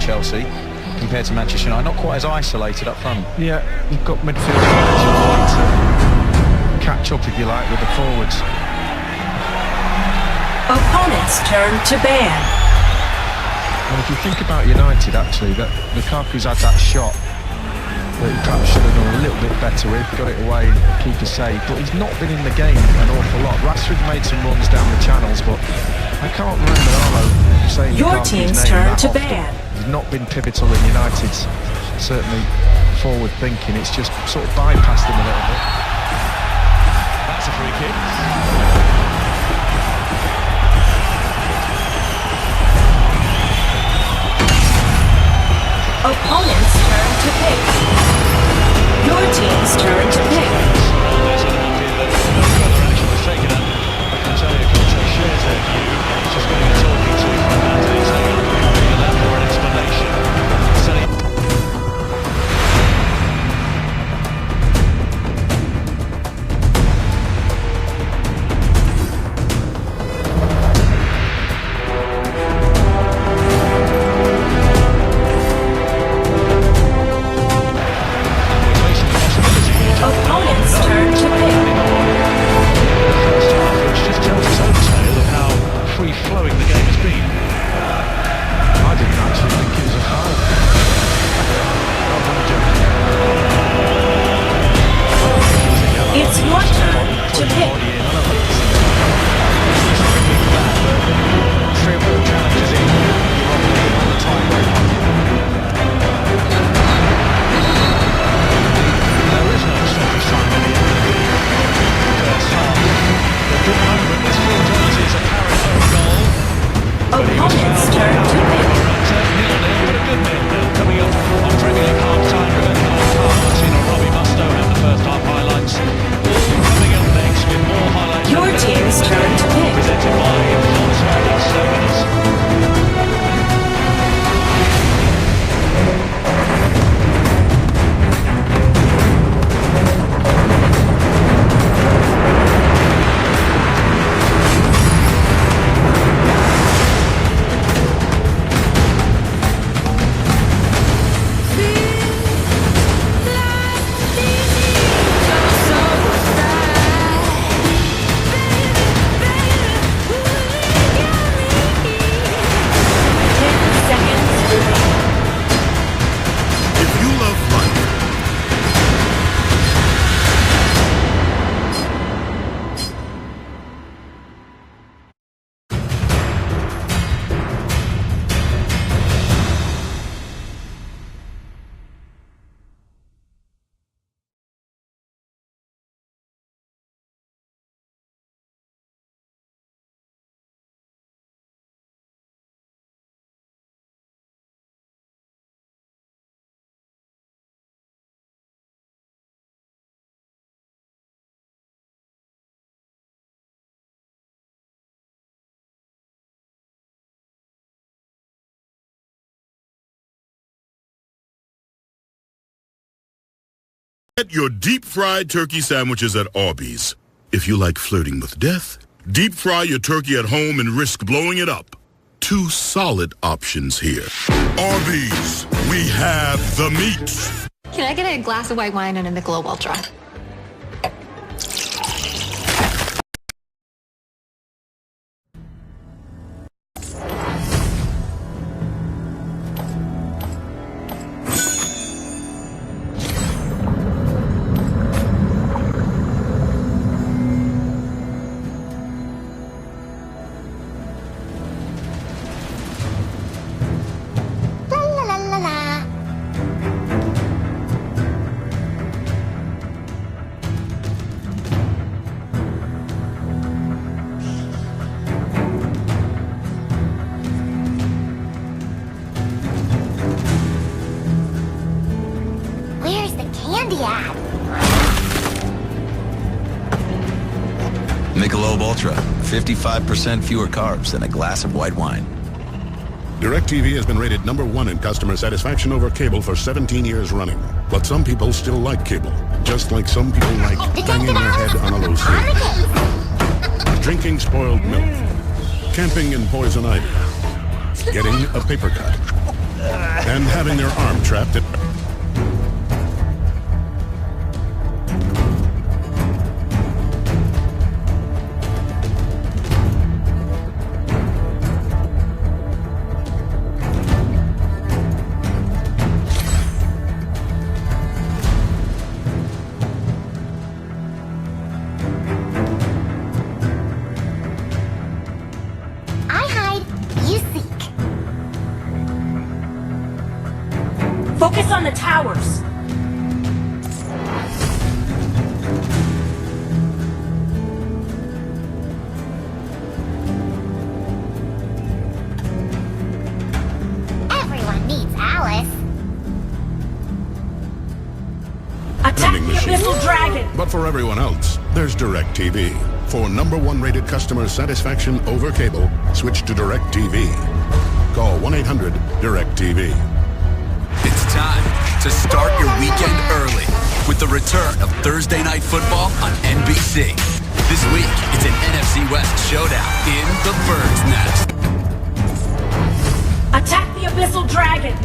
Chelsea compared to Manchester United. Not quite as isolated up front. Yeah, you've got midfield to catch up, if you like, with the forwards. Opponent's turn to ban. And if you think about United, actually, that Lukaku's had that shot that he perhaps should have done a little bit better with, got it away, keeper saved, but he's not been in the game an awful lot. Rashford made some runs down the channels, but I can't remember Arlo saying your Lukaku's team's name turn that to often. ban. He's not been pivotal in United's, certainly forward thinking. It's just sort of bypassed him a little bit. That's a free kick. Opponent's turn to pick. Your team's turn to pick. There's an idea that no further action was taken up. I can tell you, Conte shares their view. It's just going to be talking to Fernando. He's not going to be allowed for an explanation. Opponent's turn to pick. First half, which just tells us a tale of how free-flowing the game has been. I didn't actually think it was a foul. It's your turn to pick. Triple challenges in. You're on the time break. There is no stoppage time at the end of the first half. The good moment was Phil Jones' apparent own goal. Opponent's turn to pick. Nil-nil, but a good nil-nil coming up on Premier League half-time. We're going to have Carl Martin or Robbie Mustoe have the first half highlights. All coming up next with more highlights. Your team's turn to pick. Presented by Volkswagen Service. Get your deep-fried turkey sandwiches at Arby's. If you like flirting with death, deep fry your turkey at home and risk blowing it up. Two solid options here. Arby's, we have the meat. Can I get a glass of white wine and a Michelob Ultra? Michelob Ultra, 55% fewer carbs than a glass of white wine. DirecTV has been rated #1 in customer satisfaction over cable for 17 years running. But some people still like cable, just like some people like banging their head on a low switch, drinking spoiled milk, camping in poison ivy, getting a paper cut. and having their arm trapped at... Focus on the towers. Everyone needs Alice. Attack Vending the machine. Abyssal Dragon. But for everyone else, there's DirecTV. For #1 rated customer satisfaction over cable, switch to DirecTV. Call 1-800-DirecTV. It's time to start your weekend early with the return of Thursday Night Football on NBC. This week, it's an NFC West showdown in the Bird's Nest. Attack the Abyssal Dragon.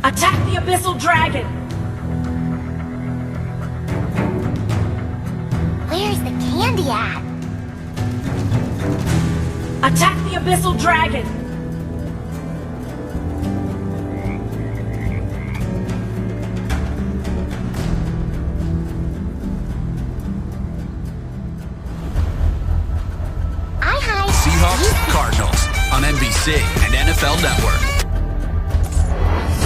Attack the Abyssal Dragon. Where's the candy at? Attack the Abyssal Dragon. I hide. Seahawks, Cardinals on NBC and NFL Network.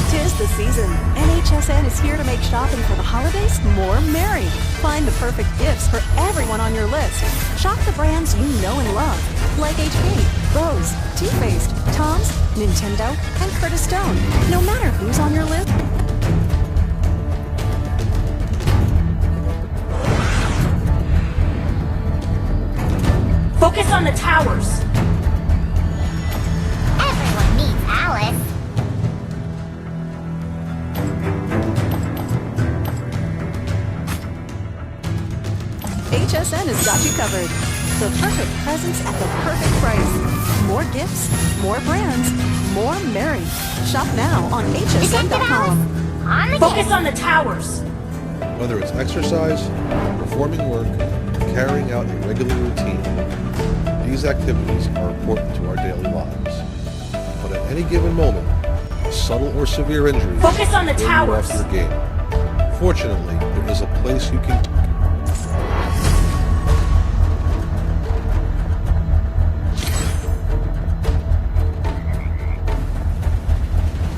'Tis the season. NHSN is here to make shopping for the holidays more merry. Find the perfect gifts for everyone on your list. Shop the brands you know and love, like HP, Bose, Too Faced, Tom's, Nintendo, and Curtis Stone. No matter who's on your list. Focus on the towers. Everyone needs Alice. HSN has got you covered. The perfect presents at the perfect price. More gifts, more brands, more merry. Shop now on hsn.com. On the Focus case. on the towers. Whether it's exercise, performing work, or carrying out a regular routine, these activities are important to our daily lives. But at any given moment, a subtle or severe injury Focus on the will throw you towers. off your game. Fortunately, there is a place you can...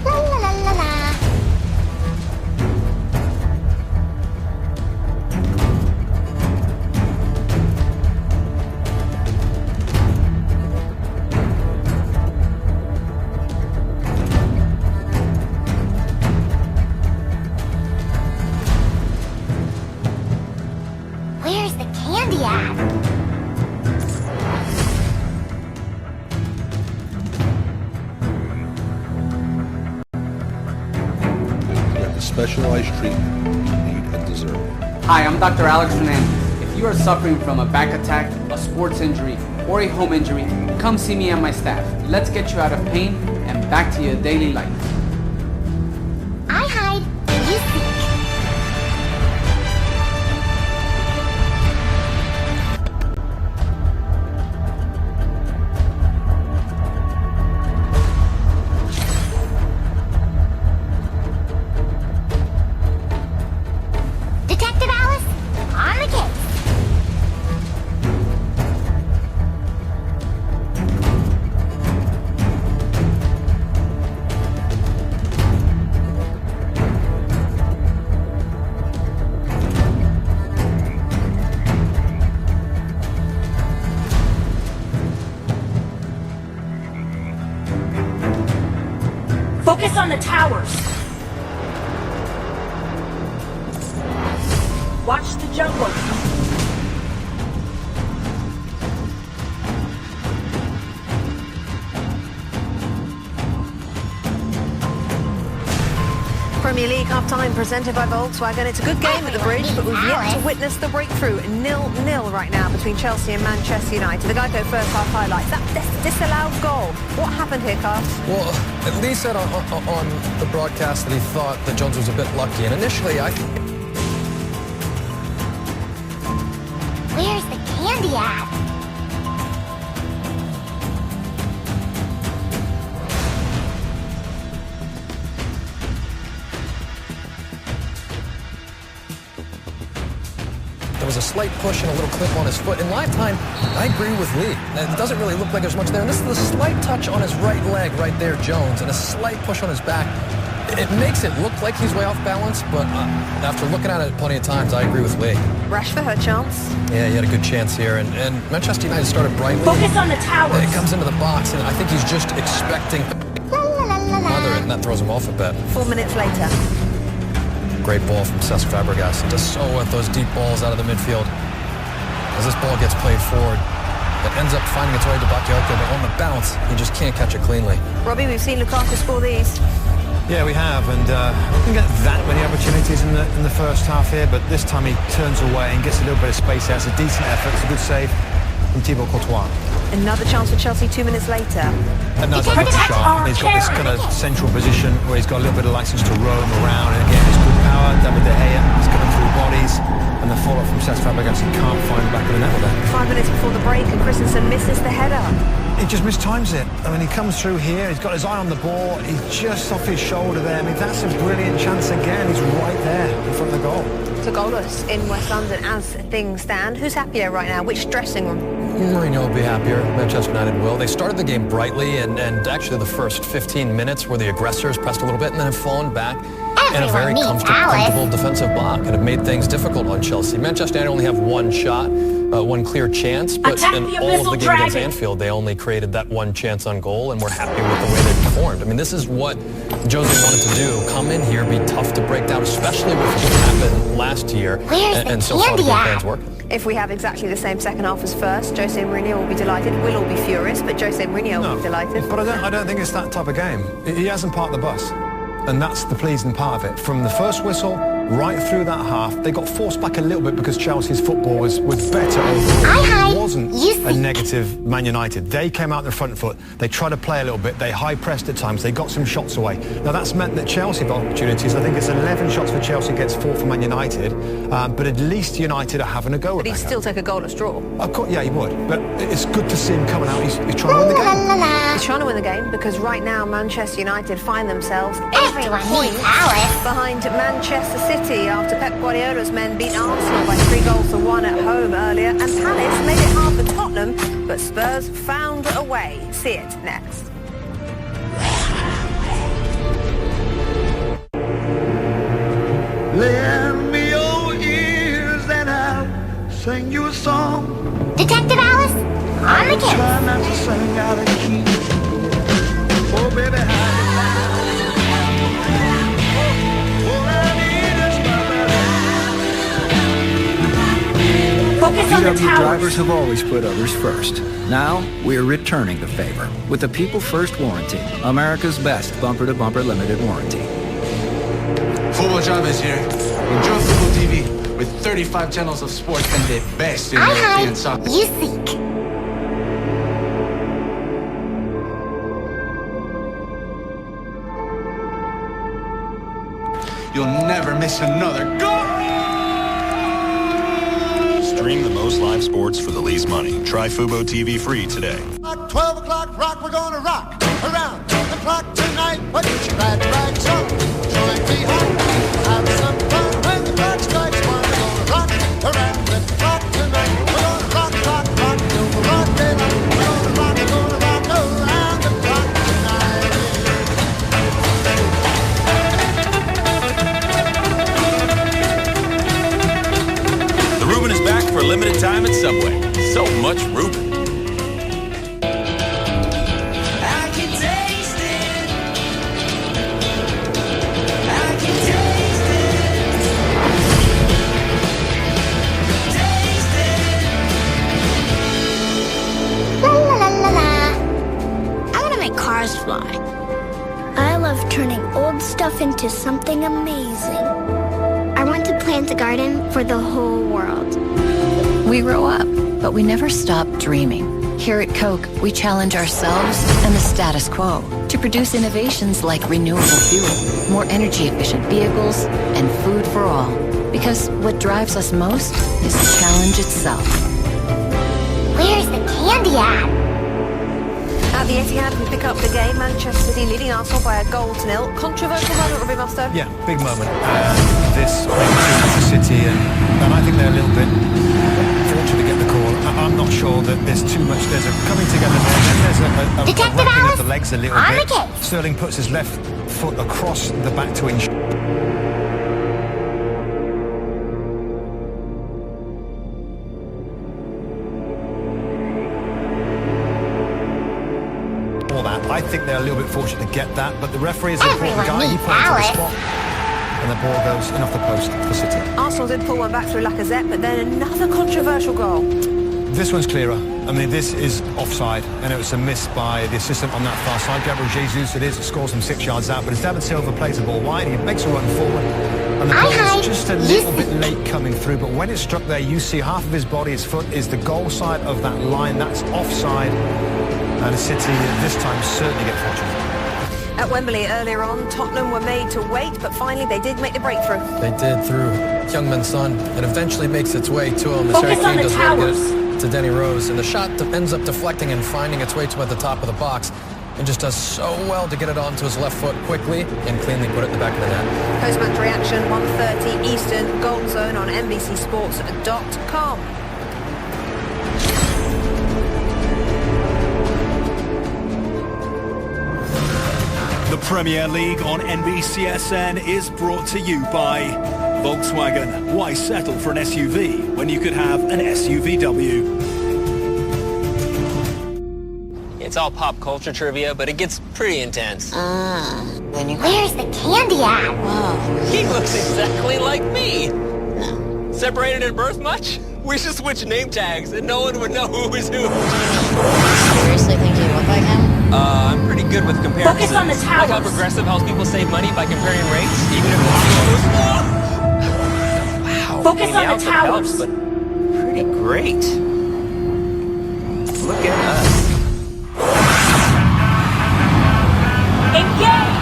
La la la la la. Where's the candy at? get the specialized treatment you need and deserve. Hi, I'm Dr. Alex Fernandez. If you are suffering from a back attack, a sports injury, or a home injury, come see me and my staff. Let's get you out of pain and back to your daily life. I hide. You seek. Detective Alice, on the case. Focus on the towers. Watch the jungle. Premier League half-time presented by Volkswagen. It's a good game at the Bridge, but we've yet to witness the breakthrough. 0-0 right now between Chelsea and Manchester United. The Geico first half highlights. That disallowed goal. What happened here, Carl? Well, Lee said on the broadcast that he thought that Jones was a bit lucky, and initially I... Where's the candy at? There was a slight push and a little clip on his foot. In live time, I agree with Lee. It doesn't really look like there's much there. And this is a slight touch on his right leg right there, Jones, and a slight push on his back. It makes it look like he's way off balance, but after looking at it plenty of times, I agree with Lee. Rashford, her chance. Yeah, he had a good chance here, and Manchester United started brightly. Focus on the towers. It comes into the box, and I think he's just expecting mother, and that throws him off a bit. 4 minutes later. Great ball from Cesc Fabregas. Just so with those deep balls out of the midfield. As this ball gets played forward, it ends up finding its way to Bakayoko, but on the bounce, he just can't catch it cleanly. Robbie, we've seen Lukaku score these. Yeah, we have, and we didn't get that many opportunities in the first half here, but this time he turns away and gets a little bit of space there. It's a decent effort, it's a good save from Thibaut Courtois. Another chance for Chelsea 2 minutes later. Another good shot. He's got this kind of central position where he's got a little bit of license to roam around, and again, it's good power. David De Gea, he's coming through bodies, and the follow-up from Cesc Fabregas, he can't find the back of the net with that. 5 minutes before the break, and Christensen misses the header. He just mistimes it. I mean, he comes through here, he's got his eye on the ball, he's just off his shoulder there. I mean, that's a brilliant chance again. He's right there in front of the goal. So goalless in West London as things stand. Who's happier right now? Which dressing room? Mourinho will be happier. Manchester United will. They started the game brightly, and actually the first 15 minutes where the aggressors pressed a little bit and then have fallen back in a very comfortable defensive block and have made things difficult on Chelsea. Manchester United only have one shot, one clear chance, but in all of the game against Anfield, they only created that one chance on goal, and we're happy with the way they performed. I mean, this is what Jose wanted to do. Come in here, be tough to break down, especially with what happened last year, and so far the game plan's working. If we have exactly the same second half as first, Jose Mourinho will be delighted. We'll all be furious, but Jose Mourinho will be delighted. But I don't think it's that type of game. He hasn't parked the bus. And that's the pleasing part of it. From the first whistle right through that half, they got forced back a little bit because Chelsea's football was better overall. It wasn't a negative Man United. They came out in the front foot. They tried to play a little bit. They high-pressed at times. They got some shots away. Now, that's meant that Chelsea got opportunities. I think it's 11 shots for Chelsea against 4 for Man United. But at least United are having a go at it. But he'd still take a goalless draw. Of course, yeah, he would. But it's good to see him coming out. He's trying to win the game. He's trying to win the game because right now Manchester United find themselves every point behind Manchester City after Pep Guardiola's men beat Arsenal by 3-1 at home earlier, and Palace made it hard for Tottenham, but Spurs found a way. See it next. Lend me your ears and I'll sing you a song. Detective Alice, on the case. Try not to sing out of key. Oh, baby, VW drivers have always put others first. Now, we're returning the favor with the People First Warranty, America's best bumper-to-bumper limited warranty. Football Drivers here. Enjoy Football TV with 35 channels of sports and the best in European soccer. You seek. You'll never miss another goal! Stream the most live sports for the least money. Try Fubo TV free today. At 12 o'clock rock, we're gonna rock around the clock tonight. But you should glad to ride, so join me home. Have some fun when the clock strikes one. We're gonna rock around the clock tonight. We're gonna rock, rock, rock till the rock daylight. We're gonna rock around the clock tonight. The Reuben is back for a limited time at Subway. So much Reuben. I love turning old stuff into something amazing. I want to plant a garden for the whole world. We grow up, but we never stop dreaming. Here at Coke, we challenge ourselves and the status quo to produce innovations like renewable fuel, more energy-efficient vehicles, and food for all. Because what drives us most is the challenge itself. Where's the candy at? At the Etihad, we pick up the game. Manchester City leading Arsenal by a 1-0. Controversial moment, Robbie Mustoe. Yeah, big moment. This Manchester City, and I think they're a little bit fortunate to get the call. I'm not sure that there's too much. There's a coming together there. Then there's a wrapping of the legs a little bit. Sterling puts his left foot across the back to ensure. I think they're a little bit fortunate to get that, but the referee is an important guy. He put it to the spot, and the ball goes in off the post for City. Arsenal did pull one back through Lacazette, but then another controversial goal. This one's clearer. I mean, this is offside, and it was a miss by the assistant on that far side. Gabriel Jesus, it is, it scores from 6 yards out, but as David Silva plays the ball wide, he makes a run forward, and the ball is just a little bit late coming through, but when it's struck there, you see half of his body, his foot, is the goal side of that line. That's offside. And City this time certainly get fortunate. At Wembley earlier on, Tottenham were made to wait, but finally they did make the breakthrough. They did through Youngman's son. It eventually makes its way to him as Harry Kane does well get it to Denny Rose. And the shot ends up deflecting and finding its way to at the top of the box. And just does so well to get it onto his left foot quickly and cleanly put it in the back of the net. Post-match reaction, 1:30 Eastern, Goal Zone on NBCSports.com. The Premier League on NBCSN is brought to you by Volkswagen. Why settle for an SUV when you could have an SUVW? It's all pop culture trivia, but it gets pretty intense. Where's the candy at? Wow. He looks exactly like me. No. Separated at birth much? We should switch name tags and no one would know who was who. Seriously think you look like him? I'm pretty good with comparisons. Focus on the towers. Like how Progressive helps people save money by comparing rates, even if it's wow. Focus on the towers. Helps, but pretty great. Look at us. Engage!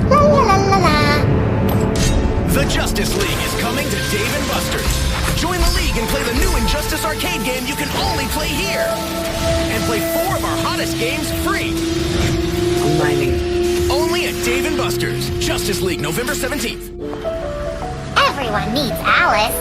La la la la la. The Justice League is coming to Dave & Buster's. Join the league and play the new Injustice arcade game you can only play here. And play 4 of our hottest games free. I'm mining. Only at Dave & Buster's. Justice League, November 17th. Everyone needs Alice.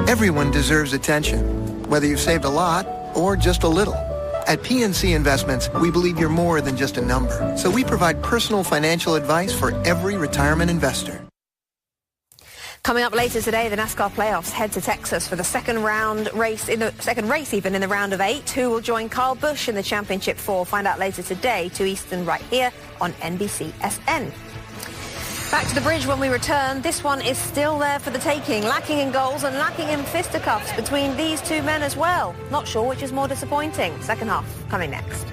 Everyone deserves attention, whether you've saved a lot or just a little. At PNC Investments, we believe you're more than just a number, so we provide personal financial advice for every retirement investor. Coming up later today, the NASCAR playoffs head to Texas for the second race in the round of 8. Who will join Kyle Busch in the Championship 4? Find out later today, 2 Eastern, right here on NBCSN. Back to the bridge when we return. This one is still there for the taking, lacking in goals and lacking in fisticuffs between these two men as well. Not sure which is more disappointing. Second half coming next.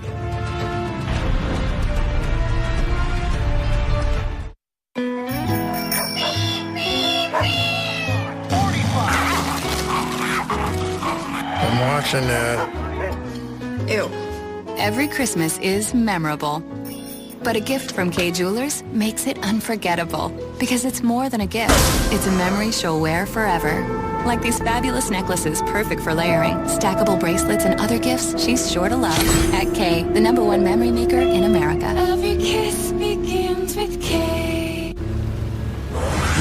I'm watching that. Ew. Every Christmas is memorable. But a gift from Kay Jewelers makes it unforgettable. Because it's more than a gift. It's a memory she'll wear forever. Like these fabulous necklaces perfect for layering, stackable bracelets, and other gifts she's sure to love. At Kay, the #1 memory maker in America. Every kiss begins with Kay.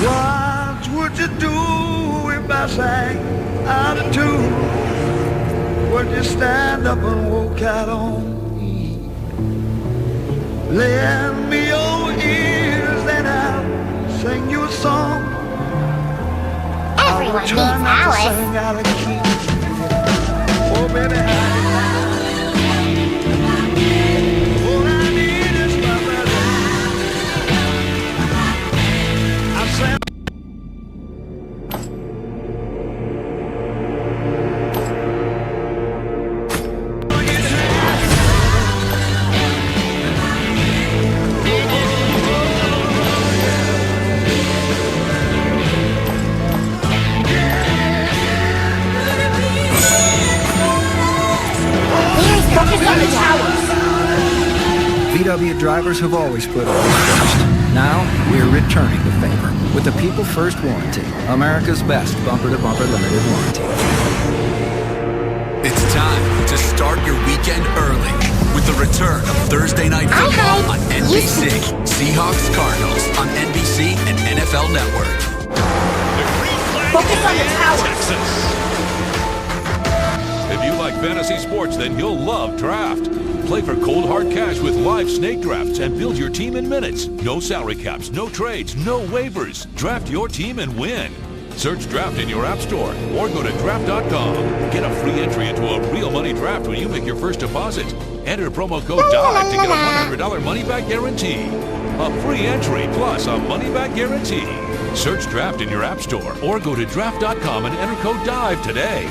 What would you do if I sang out of tune? Would you stand up and walk out on? Lend me your ears and I'll sing you a song. Everyone Everyone needs Alice. Oh, baby, all I need is my baby. I said. VW drivers have always put others first. Now, we're returning the favor with the People First warranty, America's best bumper-to-bumper limited warranty. It's time to start your weekend early with the return of Thursday Night Football on NBC, Seahawks Cardinals on NBC and NFL Network. Focus on the towers. If you like fantasy sports, then you'll love Draft. Play for cold hard cash with live snake drafts and build your team in minutes. No salary caps, no trades, no waivers. Draft your team and win. Search Draft in your app store or go to draft.com. Get a free entry into a real money draft when you make your first deposit. Enter promo code DIVE to get a $100 money back guarantee. A free entry plus a money back guarantee. Search Draft in your app store or go to draft.com and enter code DIVE today.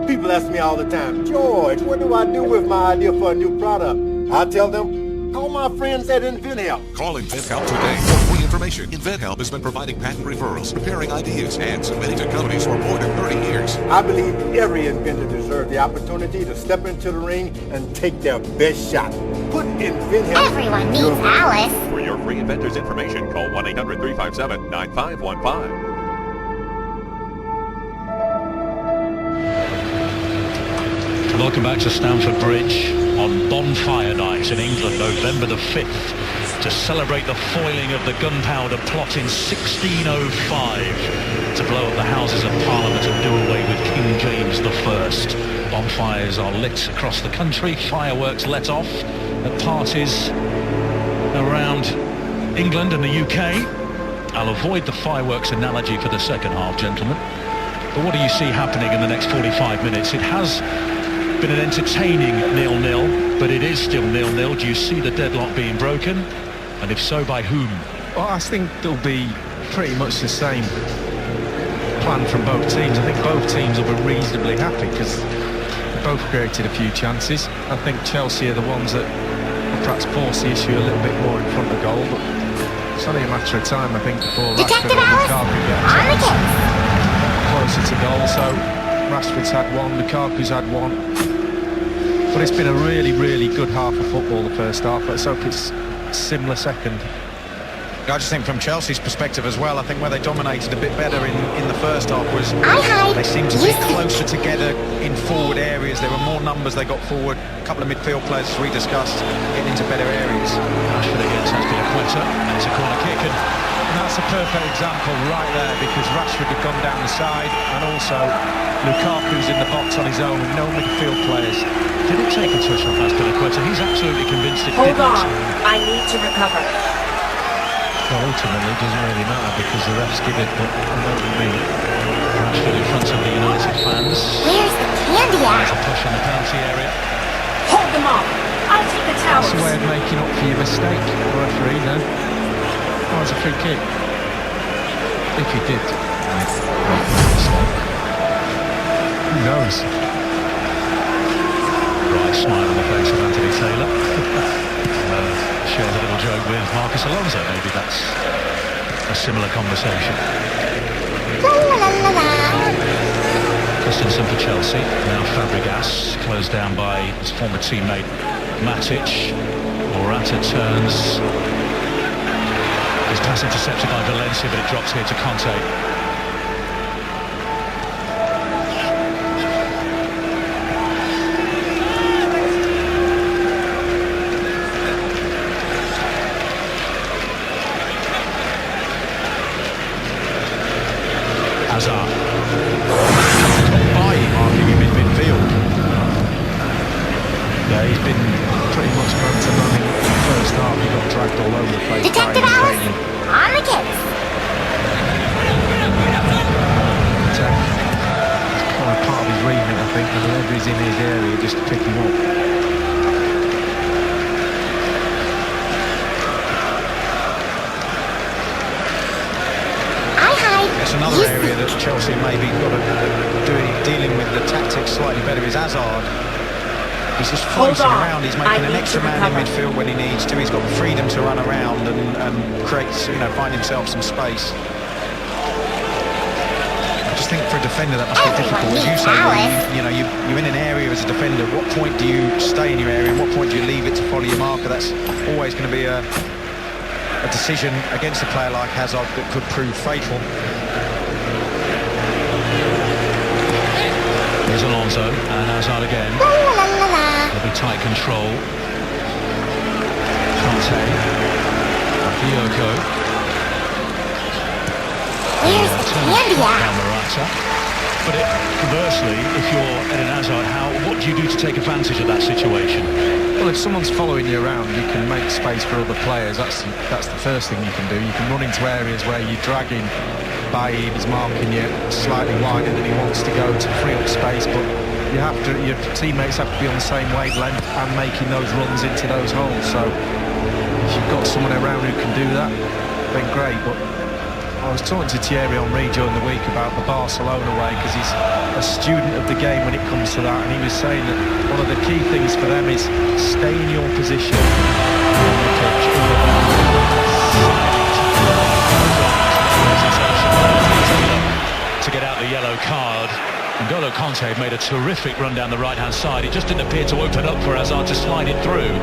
People ask me all the time, George, what do I do with my idea for a new product? I tell them, call my friends at InventHelp. Call InventHelp today for free information. InventHelp has been providing patent referrals, preparing ideas, and submitting to companies for more than 30 years. I believe every inventor deserves the opportunity to step into the ring and take their best shot. Put InventHelp. Everyone needs Alice. For your free inventor's information, call 1-800-357-9515. Welcome back to Stamford Bridge on Bonfire Night in England, November the 5th, to celebrate the foiling of the gunpowder plot in 1605 to blow up the Houses of Parliament and do away with King James I. Bonfires are lit across the country, fireworks let off at parties around England and the UK. I'll avoid the fireworks analogy for the second half, gentlemen. But what do you see happening in the next 45 minutes? It has been an entertaining 0-0, but it is still 0-0. Do you see the deadlock being broken? And if so, by whom? Well, I think there'll be pretty much the same plan from both teams. I think both teams will be reasonably happy because they both created a few chances. I think Chelsea are the ones that perhaps force the issue a little bit more in front of goal, but it's only a matter of time, I think, before Rashford and Lukaku get closer to goal. So Rashford's had one, Lukaku's had one. But it's been a really, really good half of football, the first half. Let's hope it's similar second. I just think from Chelsea's perspective as well, I think where they dominated a bit better in the first half was they seemed to be closer together in forward areas. There were more numbers they got forward. A couple of midfield players, as we discussed, getting into better areas. Rashford against Azpilicueta, and it's a corner kick. And that's a perfect example right there, because Rashford had gone down the side, and also Lukaku's in the box on his own with no midfield players. Did it take a touch off Azpilicueta? He's absolutely convinced it didn't. Hold on, I need to recover. Well, ultimately, it doesn't really matter because the refs give it, but I know what you mean. Rashford in front of the United fans. Where's the candy at? There's a push in the penalty area. Hold them off. I'll take the towers. That's a way of making up for your mistake, the referee, then. Oh, it's a free kick. If he did. Who knows? Right smile on the face of Anthony Taylor. Shared a little joke with Marcus Alonso. Maybe that's a similar conversation. Christensen for Chelsea. Now Fabregas, closed down by his former teammate Matic. Morata turns. His pass intercepted by Valencia, but it drops here to Conte. Hazard. Marking him in midfield. Yeah, he's been pretty much man-to-man in the first half. He got dragged all over the place. Detective Alice, on the case. think, and whoever is in his area just to pick him up. It's another area that Chelsea maybe got to dealing with the tactics slightly better is Hazard. He's just floating around. He's making an extra man in midfield when he needs to. He's got the freedom to run around and create, find himself some space. I just think for a defender that must be difficult. As you say, you're in an area as a defender. What point do you stay in your area and what point do you leave it to follow your marker? That's always going to be a decision against a player like Hazard that could prove fatal. Here's Alonso and Hazard again. There'll be tight control. Conte. Yoko. But conversely, if you're Eden Hazard, what do you do to take advantage of that situation? Well, if someone's following you around, you can make space for other players. That's the first thing you can do. You can run into areas where you're dragging by him, he's marking you slightly wider than he wants to go to free up space, but your teammates have to be on the same wavelength and making those runs into those holes. So if you've got someone around who can do that, then great. But I was talking to Thierry Henry during the week about the Barcelona way, because he's a student of the game when it comes to that, and he was saying that one of the key things for them is stay in your position on the pitch. To get out the yellow card. N'Golo Conte made a terrific run down the right-hand side. It just didn't appear to open up for Hazard to slide it through.